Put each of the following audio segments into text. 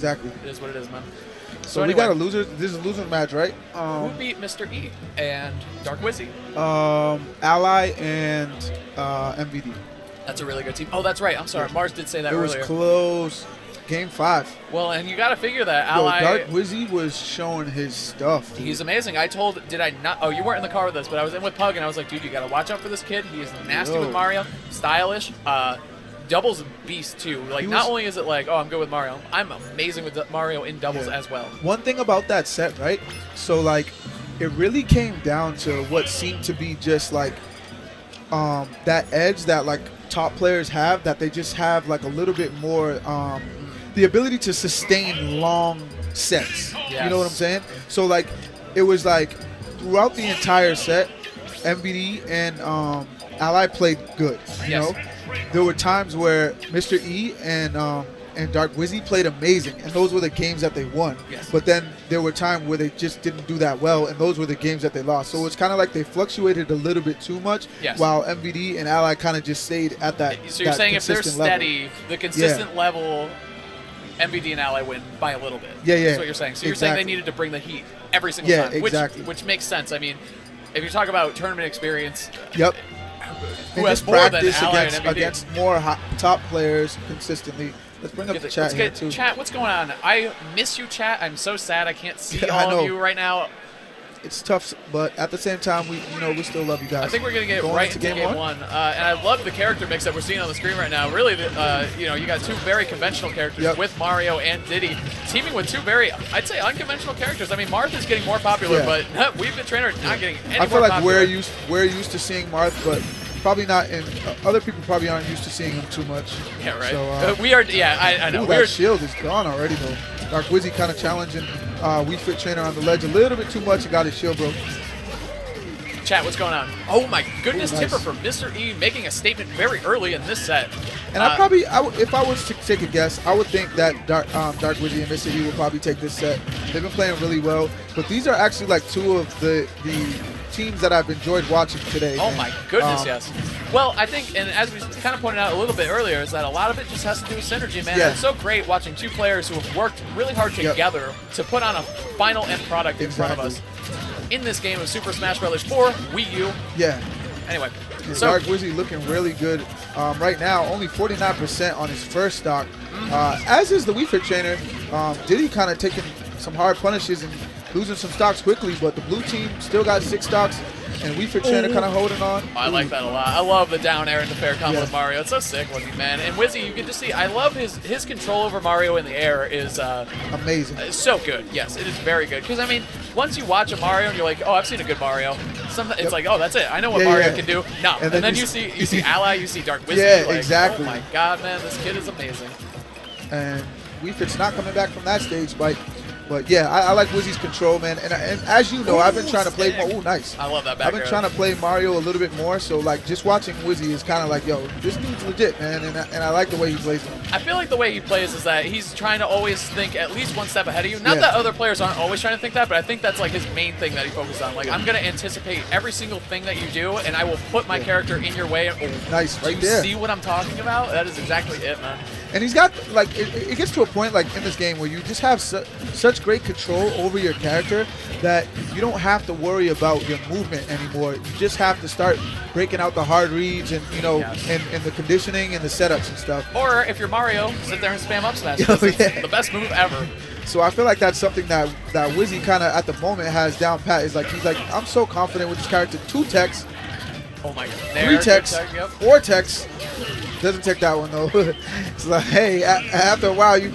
Exactly. It is what it is, man. So anyway, we got a loser. This is a loser match, right? who beat Mr. E and Dark Wizzy? Ally and MVD. That's a really good team. Oh, that's right. I'm sorry. Marth did say that earlier. It was close. Game 5. Well, and you got to figure that Yo, Ally. Dark Wizzy was showing his stuff. Dude. He's amazing. Did I not? Oh, you weren't in the car with us, but I was in with Pug, and I was like, dude, you got to watch out for this kid. He is nasty with Mario, stylish, doubles beast too. Like, not only is it like, oh, I'm good with Mario, I'm amazing with Mario in doubles as well. One thing about that set, right? So, like, it really came down to what seemed to be just like that edge that like top players have, that they just have like a little bit more the ability to sustain long sets. Yes. You know what I'm saying? So like it was like throughout the entire set, MVD and Ally played good. You know, there were times where Mr. E and Dark Wizzy played amazing, and those were the games that they won. Yes. But then there were times where they just didn't do that well, and those were the games that they lost. So it's kind of like they fluctuated a little bit too much, while MVD and Ally kind of just stayed at that. So you're saying if they're steady, the consistent level, MVD and Ally win by a little bit. Yeah, yeah. That's what you're saying. So you're saying they needed to bring the heat every single time. Exactly. Which makes sense. I mean, if you talk about tournament experience, yep. Who has more than Ally and MVD? Against more top players consistently. Let's bring up the chat here, too. Chat, what's going on? I miss you, chat. I'm so sad I can't see all of you right now. It's tough, but at the same time, we still love you guys. I think we're going to get right into game one. And I love the character mix that we're seeing on the screen right now. Really, you got two very conventional characters with Mario and Diddy teaming with two very, I'd say, unconventional characters. I mean, Marth is getting more popular, but We've the Trainer not getting any more popular. I feel like we're used to seeing Marth, but probably not in other people probably aren't used to seeing him too much. Yeah, right. So, we are. Yeah, I know. That shield is gone already though. Dark Wizzy kind of challenging Wii Fit Trainer on the ledge a little bit too much and got his shield broke. Chat, what's going on? Oh my goodness, Tipper from Mr. E making a statement very early in this set. And if I was to take a guess, I would think that Dark Wizzy and Mr. E will probably take this set. They've been playing really well, but these are actually like two of the teams that I've enjoyed watching today. Oh my goodness, yes. Well, I think, and as we kind of pointed out a little bit earlier, is that a lot of it just has to do with synergy, man. It's so great watching two players who have worked really hard together to put on a final end product in front of us in this game of Super Smash Bros. 4 Wii U. Yeah. Anyway, so Dark Wizzy looking really good right now. Only 49% on his first stock. As is the Wii Fit Trainer. Diddy kind of taking some hard punishes and losing some stocks quickly, but the blue team still got 6 stocks, and Wii Fit Trainer kind of holding on. I like that a lot. I love the down air and the fair combo with Mario. It's so sick looking, man. And Wizzy, you can just see, I love his control over Mario in the air is amazing. It's so good. Yes, it is very good. Because, I mean, once you watch a Mario and you're like, oh, I've seen a good Mario, it's like, oh, that's it. I know what Mario can do. No. And then you see Ally, you see Dark Wizzy. Yeah, like, exactly. Oh, my God, man, this kid is amazing. And Wii Fit's not coming back from that stage, but yeah, I like Wizzy's control, man. And as you know, I've been trying to play more. Ooh, nice. I love that back I've been trying to play Mario a little bit more, so like just watching Wizzy is kind of like, yo, this dude's legit, man. And I like the way he plays him. I feel like the way he plays is that he's trying to always think at least one step ahead of you. Not that other players aren't always trying to think that, but I think that's like his main thing that he focuses on. Like, I'm going to anticipate every single thing that you do, and I will put my character in your way. Nice, right there. there. See what I'm talking about? That is exactly it, man. And he's got, like, it gets to a point, like, in this game where you just have such great control over your character that you don't have to worry about your movement anymore. You just have to start breaking out the hard reads and, and the conditioning and the setups and stuff. Or if you're Mario, sit there and spam up smash. It's the best move ever. So I feel like that's something that Wizzy kind of, at the moment, has down pat. Is like, he's like, I'm so confident with this character. 2 techs. Oh, my God. 3 techs. 4 techs. Doesn't take that one, though. It's like, hey, after a while, you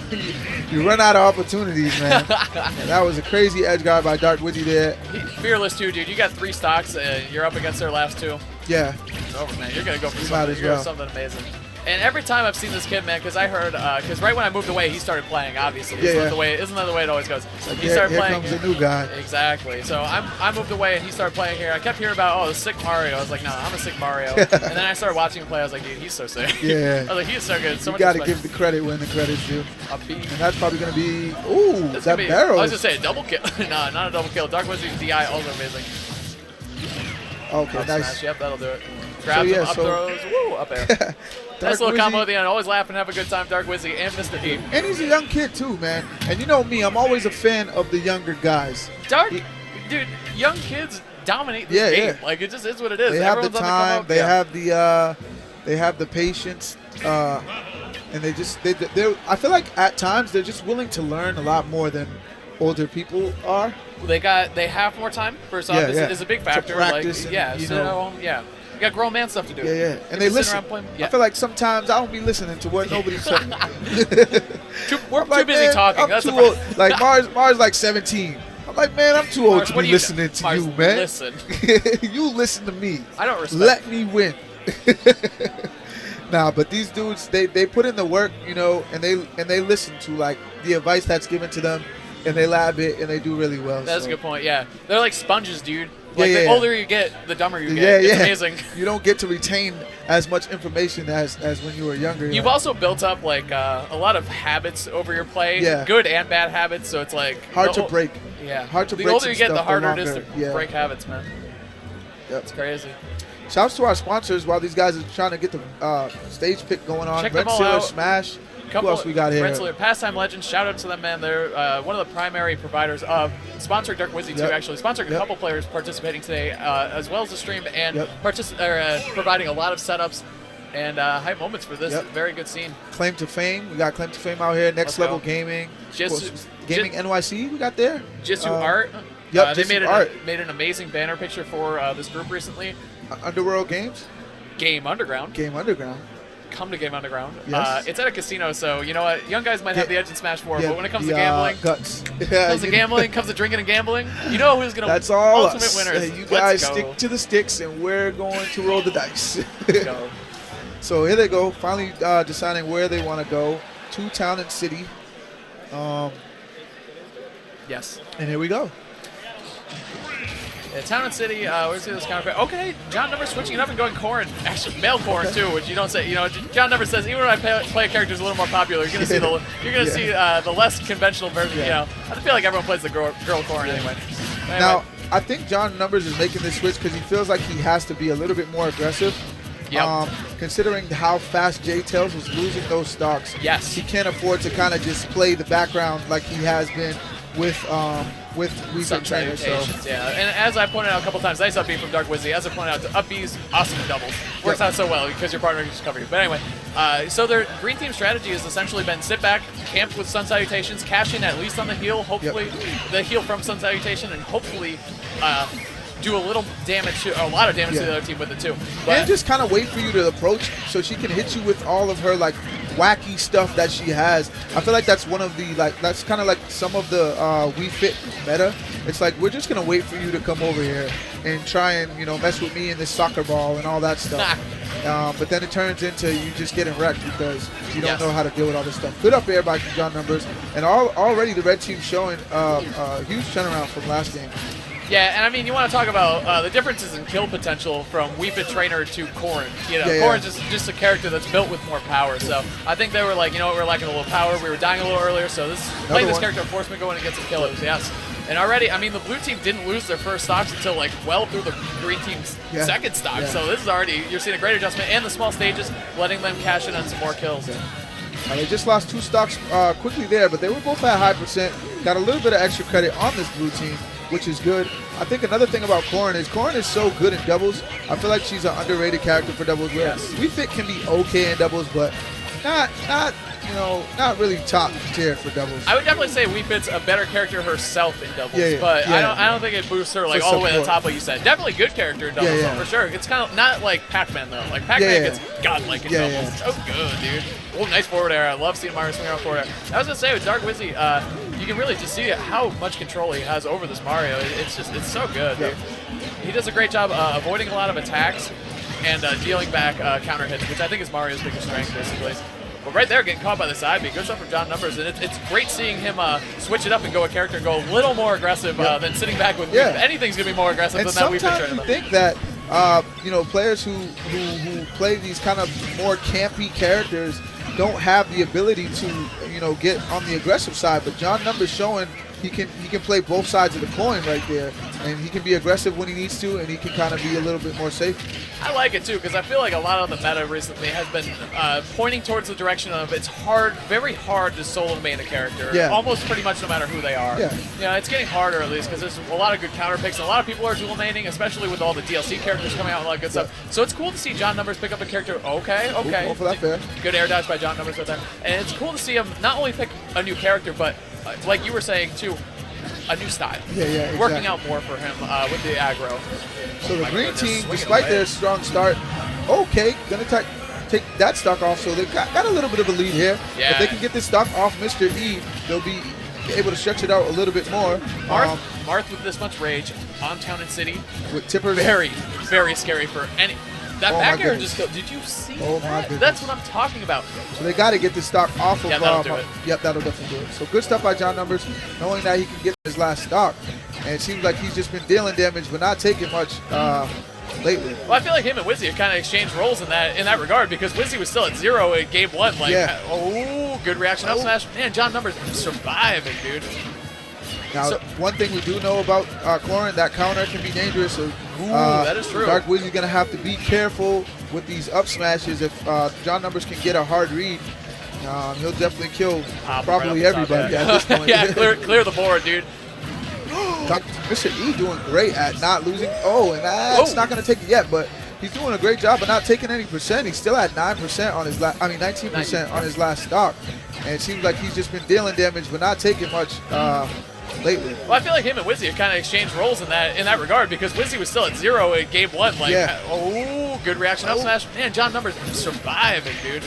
run out of opportunities, man. And that was a crazy edge guard by Dark Wizzy there. Fearless, too, dude. You got 3 stocks. You're up against their last 2. Yeah. It's over, man. You're going to go for something. Something amazing. And every time I've seen this kid, man, because I heard, because right when I moved away, he started playing, obviously. Isn't that the way it always goes? Like, he started playing. Here comes the new guy. Exactly. So I moved away, and he started playing here. I kept hearing about, the sick Mario. I was like, no, I'm a sick Mario. And then I started watching him play. I was like, dude, he's so sick. Yeah. I was like, he is so good. So you got to give the credit when the credit's due. And that's probably going to be, that barrel. I was going to say a double kill. No, not a double kill. Dark Wizzy's DI, also amazing. Okay, nice. Smash. Yep, that'll do it. grabs him, up throws, woo, up air. Nice little Wizzy, combo at the end. Always laugh and have a good time, Dark Wizzy and Mr. P. And he's a young kid too, man. And you know me, I'm always a fan of the younger guys. Dude, young kids dominate this game. Yeah. Like, it just is what it is. They Everyone's have the on time. the come up. They have the patience. And I feel like at times they're just willing to learn a lot more than older people are. They have more time. First off, is a big factor. Practice like, yeah, you got grown man stuff to do. Yeah. And they listen. I feel like sometimes I don't be listening to what nobody's saying. We're too busy talking. I'm too old. Like Mars like 17. I'm like, man, I'm too old to be listening to you, man. Listen. You listen to me. I don't respect. Let me win. Nah, but these dudes, they put in the work, you know, and they listen to like the advice that's given to them, and they lab it, and they do really well. That's a good point. Yeah, they're like sponges, dude. Like the older you get, the dumber you get. It's amazing. You don't get to retain as much information as when you were younger. You've also built up like a lot of habits over your play, good and bad habits. So it's like hard to break. Yeah, hard to break. The older you get, the harder it is to break habits, man. Yep. It's crazy. Shouts to our sponsors while these guys are trying to get the stage pick going on. Check them all out. Smash. Who else we got here? Pastime Legends. Shout out to them, man. They're one of the primary providers of sponsoring Dark Wizzy too. Actually, sponsoring a couple players participating today, as well as the stream, and providing a lot of setups and hype moments for this very good scene. Claim to Fame. We got Claim to Fame out here. Next Level Gaming. Gaming NYC. We got there. Jitsu Art. They made an amazing banner picture for this group recently. Underworld Games. Game Underground. Come to Game Underground. Yes. It's at a casino, so you know what? Young guys might have the edge in Smash4, but when it comes to gambling, comes to drinking and gambling, you know who's going to That's all ultimate us. winners. You guys stick to the sticks, and we're going to roll the dice. Let's go. So here they go, finally deciding where they want to go. To Town and City. Yes. And here we go. Yeah, Town and City, where's this counter? Okay, John Numbers switching it up and going Corrin. Actually, male Corrin too, which you don't say. You know, John Numbers says even when I play a character who's a little more popular, you're gonna see the less conventional version. You know, I feel like everyone plays the girl Corrin anyway. Now, I think John Numbers is making this switch because he feels like he has to be a little bit more aggressive. Yep. Considering how fast Jtails was losing those stocks, he can't afford to kind of just play the background like he has been with Weaver Trainer. Yeah, and as I pointed out a couple times, nice up B from Dark Wizzy. As I pointed out, up B's awesome doubles. Works out so well because your partner can just cover you. But anyway, so their green team strategy has essentially been sit back, camp with Sun Salutations, cash in at least on the heal, hopefully the heal from Sun Salutation, and hopefully do a lot of damage to the other team with it too. But and just kind of wait for you to approach so she can hit you with all of her like wacky stuff that she has. I feel like that's one of the that's kind of like some of the Wii Fit meta. It's like we're just gonna wait for you to come over here and try and mess with me in this soccer ball and all that stuff. But then it turns into you just getting wrecked because you don't know how to deal with all this stuff. Good up air by John Numbers, and already the red team showing a huge turnaround from last game. Yeah, and I mean, you want to talk about the differences in kill potential from Wii Fit Trainer to Corrin. Corrin's just a character that's built with more power. So I think they were like, we're lacking a little power. We were dying a little earlier, so play this character, force me to go in and get some kills. Yes. And already, I mean, the blue team didn't lose their first stocks until like well through the green team's second stock. So this is already, you're seeing a great adjustment, and the small stages letting them cash in on some more kills. They just lost 2 stocks quickly there, but they were both at high percent. Got a little bit of extra credit on this blue team, which is good. I think another thing about Corrin is so good in doubles. I feel like she's an underrated character for doubles. Wii Fit can be okay in doubles, but not really top tier for doubles. I would definitely say Wii Fit's a better character herself in doubles, but I don't think it boosts her like all the way to the top like you said. Definitely good character in doubles for sure. It's kind of not like Pac-Man though. Like Pac-Man gets godlike in doubles. So good, dude. Oh, nice forward air. I love seeing Mario swing around forward air. I was gonna say with Dark Wizzy, you can really just see how much control he has over this Mario. It's so good, dude. He does a great job avoiding a lot of attacks and dealing back counter hits, which I think is Mario's biggest strength, basically. But right there, getting caught by the side B. Good stuff from John Numbers, and it's great seeing him switch it up and go a character and go a little more aggressive than sitting back with anything's gonna be more aggressive than that. Sometimes you think that players who play these kind of more campy characters don't have the ability to get on the aggressive side, but John Numbers showing he can play both sides of the coin right there, and he can be aggressive when he needs to, and he can kind of be a little bit more safe. I like it too, because I feel like a lot of the meta recently has been pointing towards the direction of it's very hard to solo main a character. Yeah. Almost pretty much no matter who they are. Yeah. Yeah, it's getting harder at least, because there's a lot of good counter picks, and a lot of people are dual maining, especially with all the DLC characters coming out and all that good stuff. So it's cool to see John Numbers pick up a character. Okay. Go for that fair. Good air dodge by John Numbers right there. And it's cool to see him not only pick a new character, but like you were saying too, a new style. Yeah, exactly. Working out more for him with the aggro. So the green team, despite their strong start, gonna take that stock off. So they've got a little bit of a lead here. Yeah. If they can get this stock off Mr. E, they'll be able to stretch it out a little bit more. Marth with this much rage on Town and City. With Tipper. Very, very scary for any. That back air just killed. Did you see my that? goodness. That's what I'm talking about. So they got to get this stock off of. Yeah, that'll do it. Yep, that'll definitely do it. So good stuff by John Numbers, knowing that he can get his last stock. And it seems like he's just been dealing damage, but not taking much lately. Well, I feel like him and Wizzy have kind of exchanged roles in that regard, because Wizzy was still at 0 in game 1. Like, oh, good reaction up smash. Man, John Numbers surviving, dude. Now, one thing we do know about Corrin, that counter can be dangerous. So, that is true. Dark Wizzy's going to have to be careful with these up smashes. If John Numbers can get a hard read, he'll definitely kill probably everybody at this point. Yeah, clear the board, dude. Mr. E doing great at not losing. Oh, and that's not going to take it yet, but he's doing a great job of not taking any percent. He's still at 9% on his 19% on his last stock. And it seems like he's just been dealing damage, but not taking much lately. Well, I feel like him and Wizzy have kind of exchanged roles in that regard, because Wizzy was still at 0 in game 1. Like, oh, good reaction up smash. Man, John Numbers surviving, dude.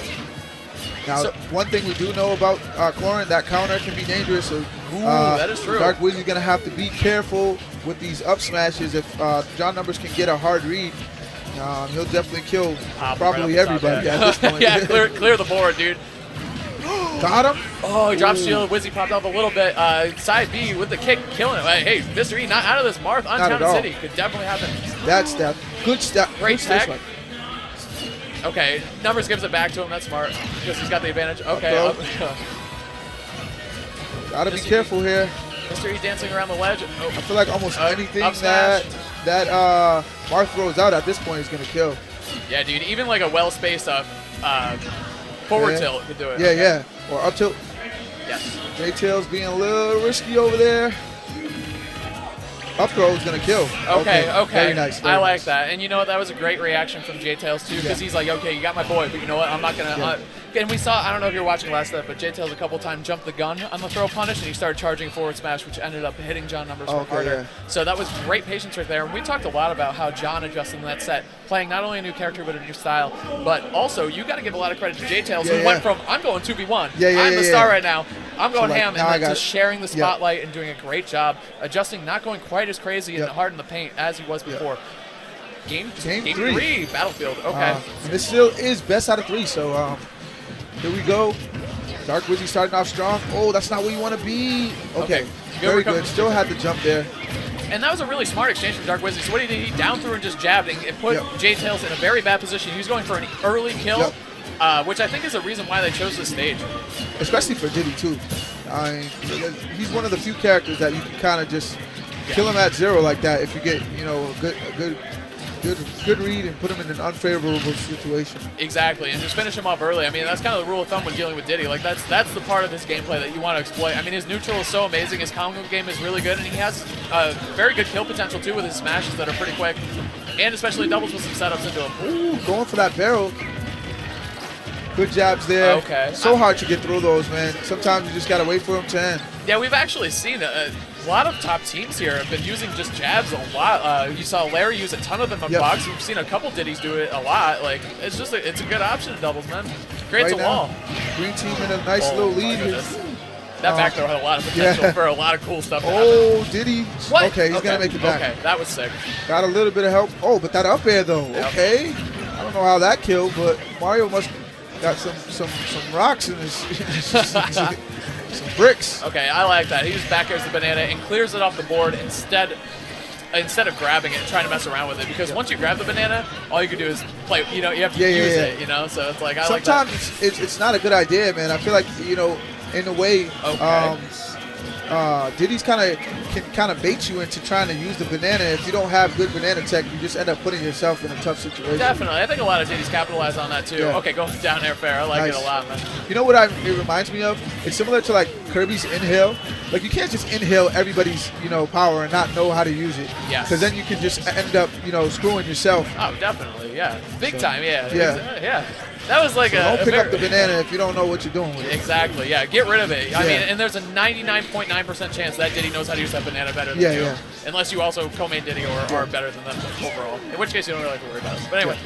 Now, one thing we do know about Corrin, that counter can be dangerous. So, that is true. Dark Wizzy's going to have to be careful with these up smashes. If John Numbers can get a hard read, he'll definitely kill probably everybody at this point. Yeah, clear the board, dude. Got him. Oh, he dropped shield. Wizzy popped up a little bit. Side B with the kick, killing him. Hey, Mr. E not out of this. Marth on Town and City could definitely happen. That's that. Good step. Great tag. Okay, Numbers gives it back to him. That's smart, because he's got the advantage. Okay. Gotta be careful here. Mr. E dancing around the ledge. Oh. I feel like almost anything that Marth throws out at this point is gonna kill. Yeah, dude. Even like a well-spaced forward tilt could do it. Yeah. Or up tilt. Yes. Jtails being a little risky over there. Up throw is going to kill. Okay. Very nice. I like that. And you know what? That was a great reaction from Jtails too, because he's like, okay, you got my boy, but you know what? I'm not going to... and we saw, I don't know if you're watching last step, but Jtails a couple times jumped the gun on the throw punish, and he started charging forward smash, which ended up hitting John Numbers harder. Yeah. So that was great patience right there. And we talked a lot about how John adjusted in that set, playing not only a new character, but a new style. But also, you got to give a lot of credit to Jtails, who went from, I'm going 2v1. I'm the star right now. I'm going ham, and just sharing the spotlight and doing a great job, adjusting, not going quite as crazy and hard in the paint as he was before. Game three, Battlefield. Okay. And this still is best out of 3, so here we go. Dark Wizzy starting off strong. Oh, that's not where you want to be. Okay. Very good. Still had the jump there. And that was a really smart exchange from Dark Wizzy. So what he did, he down through and just jabbed and put Jtails in a very bad position. He was going for an early kill, which I think is the reason why they chose this stage. Especially for Diddy, too. I mean, he's one of the few characters that you can kind of just kill him at 0 like that if you get, a good read and put him in an unfavorable situation. Exactly, and just finish him off early. I mean, that's kind of the rule of thumb when dealing with Diddy. Like, that's the part of his gameplay that you want to exploit. I mean, his neutral is so amazing. His combo game is really good, and he has very good kill potential, too, with his smashes that are pretty quick, and especially doubles with some setups into him. Ooh, going for that barrel. Good jabs there. Okay. So hard to get through those, man. Sometimes you just got to wait for them to end. Yeah, we've actually seen a lot of top teams here have been using just jabs a lot. You saw Larry use a ton of them on box. We've seen a couple Diddies do it a lot. Like, it's just it's a good option in doubles, man. Creates a wall. Green team in a nice little lead. That back throw had a lot of potential for a lot of cool stuff. Oh, Diddy. What? Okay, he's gonna make it back. Okay, that was sick. Got a little bit of help. Oh, but that up air though. Yep. Okay. I don't know how that killed, but Mario must got some rocks in his some bricks. Okay, I like that. He just back airs the banana and clears it off the board instead of grabbing it and trying to mess around with it. Because once you grab the banana, all you can do is play. You have to use it. So it's like I sometimes like that. it's not a good idea, man. I feel like in a way, Diddy's can bait you into trying to use the banana. If you don't have good banana tech, you just end up putting yourself in a tough situation. Definitely. I think a lot of Diddy's capitalize on that too. Yeah. Okay, going down air fair. I like it a lot, man. You know what it reminds me of? It's similar to like Kirby's inhale. Like you can't just inhale everybody's power and not know how to use it. Yeah. Because then you can just end up screwing yourself. Oh, definitely. Yeah. Big time. Yeah. Yeah. Yeah. That was like don't pick up the banana if you don't know what you're doing with it. Exactly, yeah. Get rid of it. I mean, and there's a 99.9% chance that Diddy knows how to use that banana better than you. Unless you also co-main Diddy or are better than them overall. In which case you don't really have to worry about it. But anyway,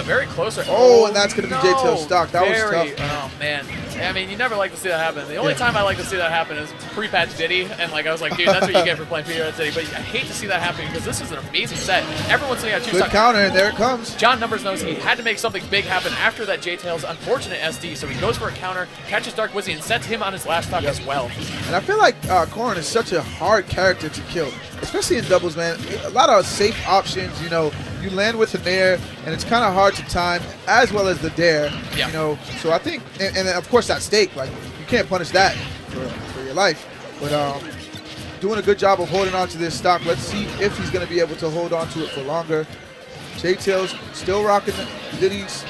very closer. Oh, and that's going to be Jtails stock. That was tough. Oh, man. I mean, you never like to see that happen. The only time I like to see that happen is pre-patch Diddy. And like I was like, dude, that's what you get for playing Peter Diddy. But I hate to see that happen because this is an amazing set. Everyone's sitting at 2 Good stocks. counter, and there it comes. John Numbers knows he had to make something big happen after that Jtails unfortunate SD, so he goes for a counter, catches Dark Wizzy, and sets him on his last stock as well. And I feel like Corrin is such a hard character to kill, especially in doubles, man. A lot of safe options, you land with an air, and it's kind of hard to time, as well as the dare, So I think, and of course that stake, like, you can't punish that for your life. But doing a good job of holding on to this stock. Let's see if he's going to be able to hold on to it for longer. Jtails still rocking Diddy's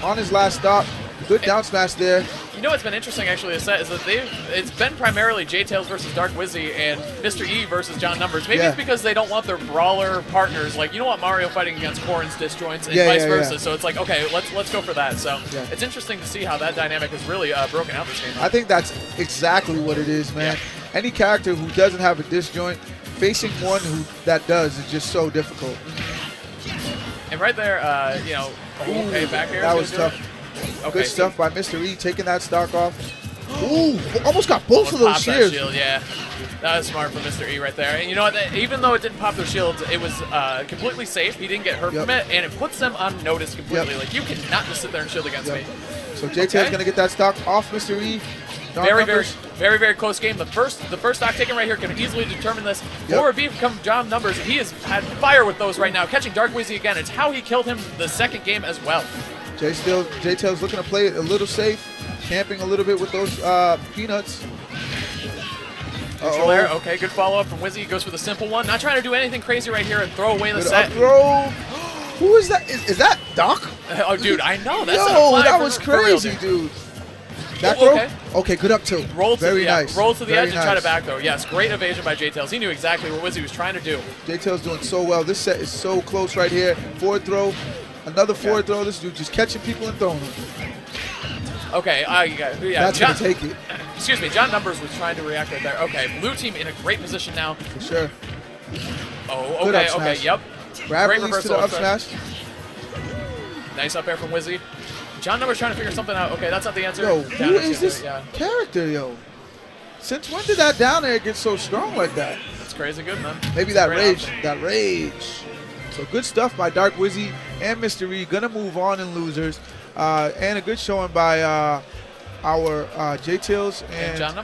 on his last stop. Good down smash there. You know what's been interesting actually this set is that it's been primarily Jtails versus Dark Wizzy and Mr. E versus John Numbers. Maybe it's because they don't want their brawler partners, like you don't want Mario fighting against Corrin's disjoints and vice versa. So it's like, okay, let's go for that. So it's interesting to see how that dynamic has really broken out this game. I think that's exactly what it is, man. Any character who doesn't have a disjoint, facing one that does is just so difficult. And right there, okay, back air. That was tough. Okay, good stuff by Mr. E, taking that stock off. Ooh, almost got both of those shields. Yeah, that was smart from Mr. E right there. And you know what? Even though it didn't pop their shields, it was completely safe. He didn't get hurt from it, and it puts them on notice completely. Like, you cannot just sit there and shield against me. So Jtails going to get that stock off Mr. E. Very close game. The first stock taken right here can easily determine this. Forward B from John Numbers. He has had fire with those right now. Catching Dark Wizzy again. It's how he killed him the second game as well. Jtails looking to play it a little safe, camping a little bit with those peanuts. Neutral air. Okay, good follow-up from Wizzy. He goes for the simple one. Not trying to do anything crazy right here and throw away the set. Up throw. Who is that? Is that Doc? Oh, dude, I know. That's that was crazy, dude. That throw? Okay, good up tilt. Roll to nice. Roll to the edge and try to back throw. Yes, great evasion by Jtails. He knew exactly what Wizzy was trying to do. Jtails doing so well. This set is so close right here. Forward throw. Another forward throw. This dude just catching people and throwing them. Okay, that's going to take it. Excuse me, John Numbers was trying to react right there. Okay, blue team in a great position now. For sure. Oh, okay, yep. Grab release to the up smash. Nice up air from Wizzy. John Numbers trying to figure something out. Okay, that's not the answer. Yo, who is this character, yo? Since when did that down air get so strong like that? That's crazy good, man. Maybe that rage. So good stuff by Dark Wizzy and Mr. E. Gonna move on in losers. And a good showing by our Jtails and John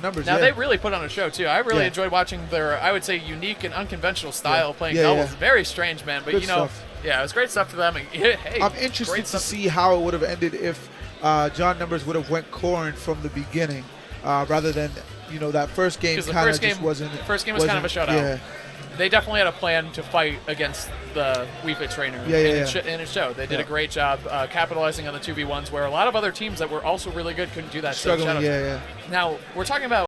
Numbers. Now, they really put on a show, too. I really enjoyed watching their, I would say, unique and unconventional style of playing doubles. Very strange, man. But, good stuff. Yeah, it was great stuff for them. And, hey, I'm interested to see how it would have ended if John Numbers would have went Corrin from the beginning rather than, that first game kind of just wasn't. The first game was kind of a shutout. Yeah. They definitely had a plan to fight against the Wii Fit trainer. And it showed. They did a great job capitalizing on the 2v1s where a lot of other teams that were also really good couldn't do that. Struggling, Now, we're talking about